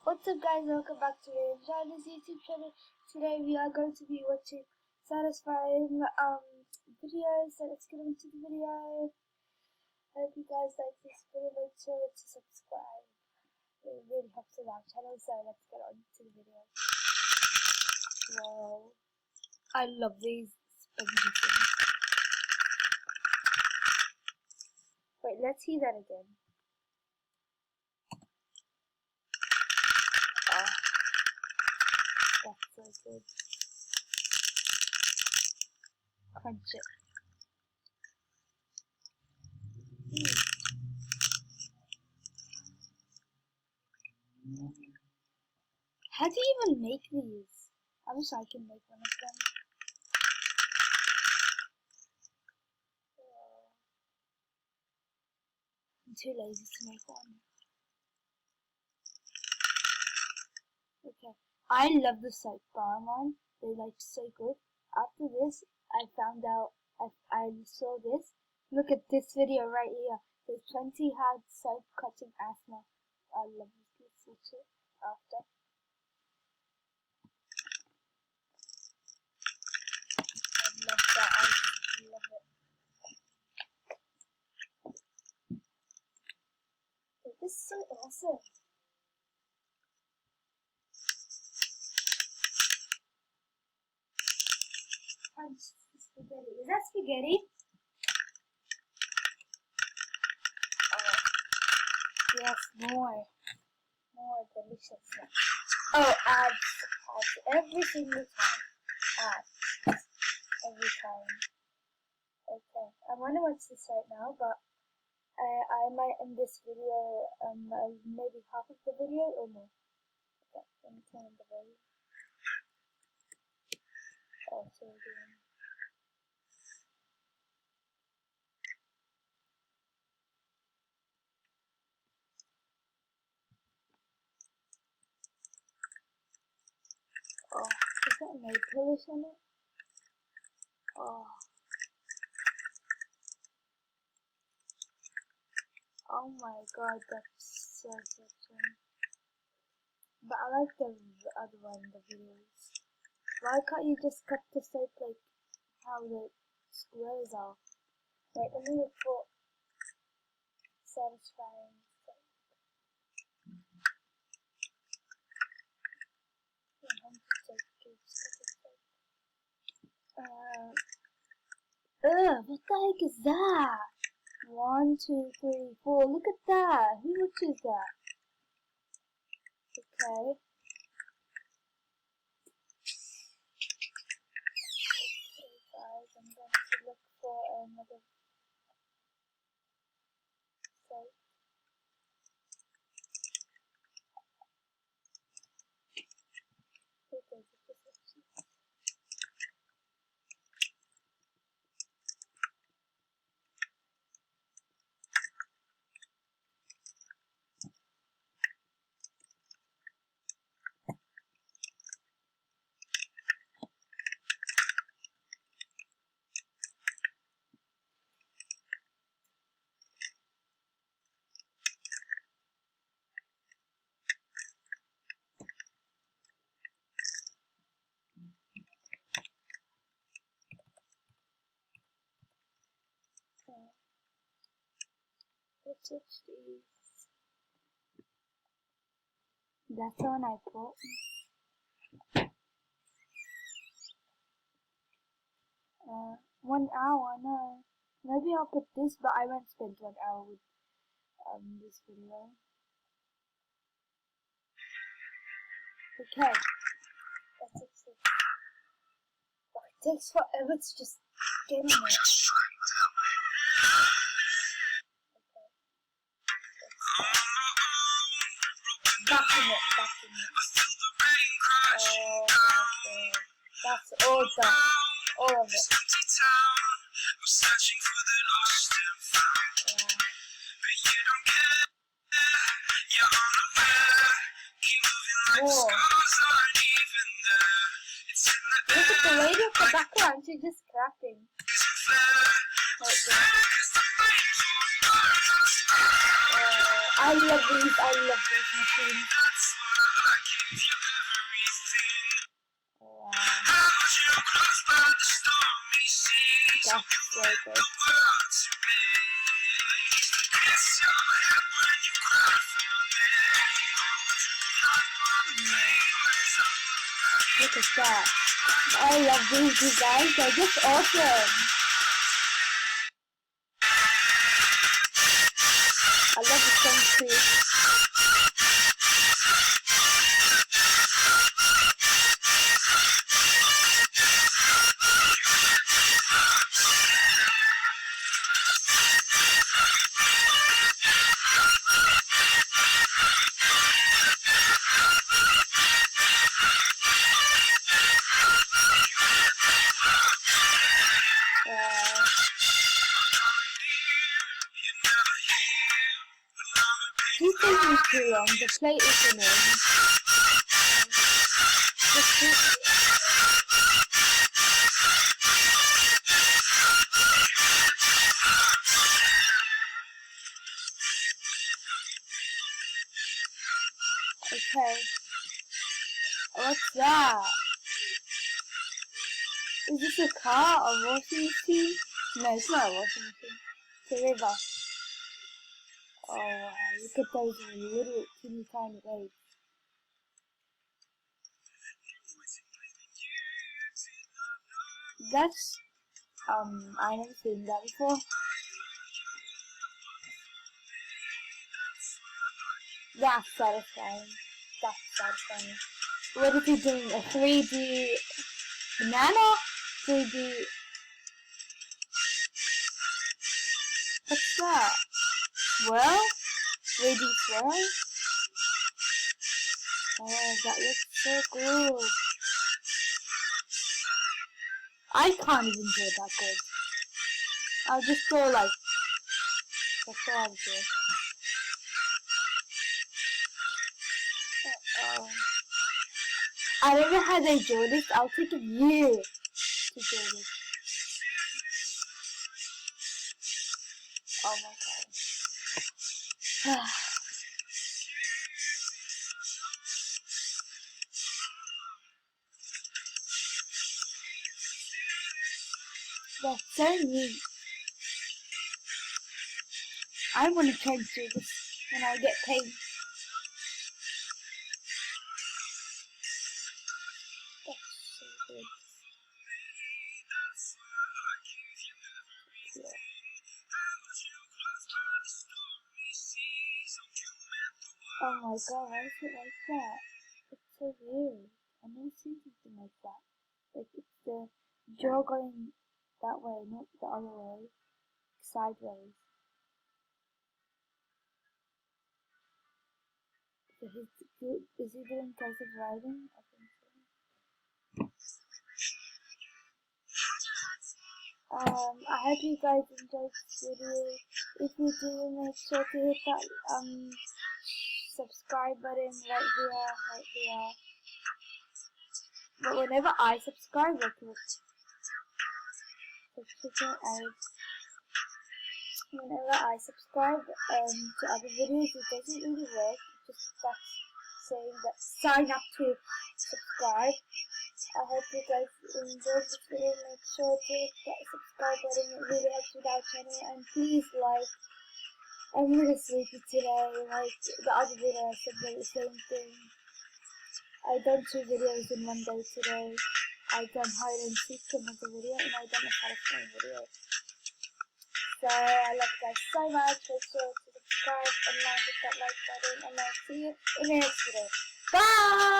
What's up guys, welcome back to Ryan's YouTube channel. Today we are going to be watching satisfying videos, so let's get into the video. I hope you guys like this video, make sure to subscribe. It really helps with our channel, so let's get on to the video. Wow, I love these spongy things. Wait, let's hear that again. Oh, that's so good. Crunch it. How do you even make these? I wish I can make one of them. I'm too lazy to make one. Okay. I love the soap bar one. They're like so good. After this, I found out, I saw this. Look at this video right here. There's 20 hard soap cutting asthma. I love this. Let's switch it after. I love that. I just love it. This is so awesome. Punch spaghetti. Is that spaghetti? Oh, yes, more deliciousness. Oh, ads every single time. Ads every time. Okay, I want to watch this right now, but I might end this video maybe half of the video or more. Okay, let me turn on the volume. Oh, so we're doing. Oh, is that nail polish on it? Oh. Oh my god, that's so fun. But I like the other one, the videos. Why can't you just cut the soap like how the squares are? Wait, let me look for satisfying soap. What the heck is that? 1, 2, 3, 4. Look at that. Who watches that? Okay. Okay, guys, I'm going to look for another soap. Let's switch these. That's the one I put. 1 hour, no. Maybe I'll put this, but I won't spend 1 hour with this video. Okay. That's it. Oh, it takes forever to just get in it. Okay. Back in it. Oh my god. That's all done. All of it. Whoa. Look at the lady at the background, she's just clapping. I love these machines. Look at that. I love these designs. They're just awesome. I love the song too. This taking too long. The plate is annoying. Okay. What's that? Is this a car or washing machine? No, it's not a washing machine. It's a river. Oh wow, look at those little teeny tiny waves. That's I never seen that before. That's satisfying. That's satisfying. What is he doing? A 3D banana? 3D. What's that? Swirl? 3D swirl? Oh, that looks so good. I can't even do it that good. I'll just go like, that's all I'll do. I don't know how they do this. I'll take a year to do this. Oh my god. That's so neat. I want to try to do this when I get paid. That's so good. Yeah. Oh my god, why is it like that? It's so weird. I've never seen something like that. Like it's the jaw going that way, not the other way. Sideways. So is he doing cursive writing? I think so. I hope you guys enjoyed this video. If you do, make sure to hit that subscribe button right here. But whenever I subscribe, like whenever I subscribe to other videos, it doesn't really work. It just starts saying that sign up to subscribe. I hope you guys enjoyed this video. Make sure to hit that subscribe button. It really helps with our channel. And please like. I'm really sleepy today. Like the other video, I said the same thing. I done 2 videos in one day today. I done hide and seek another video, and I done a satisfying video. So I love you guys so much. Make sure to subscribe and hit that like button, and I'll see you in the next video. Bye!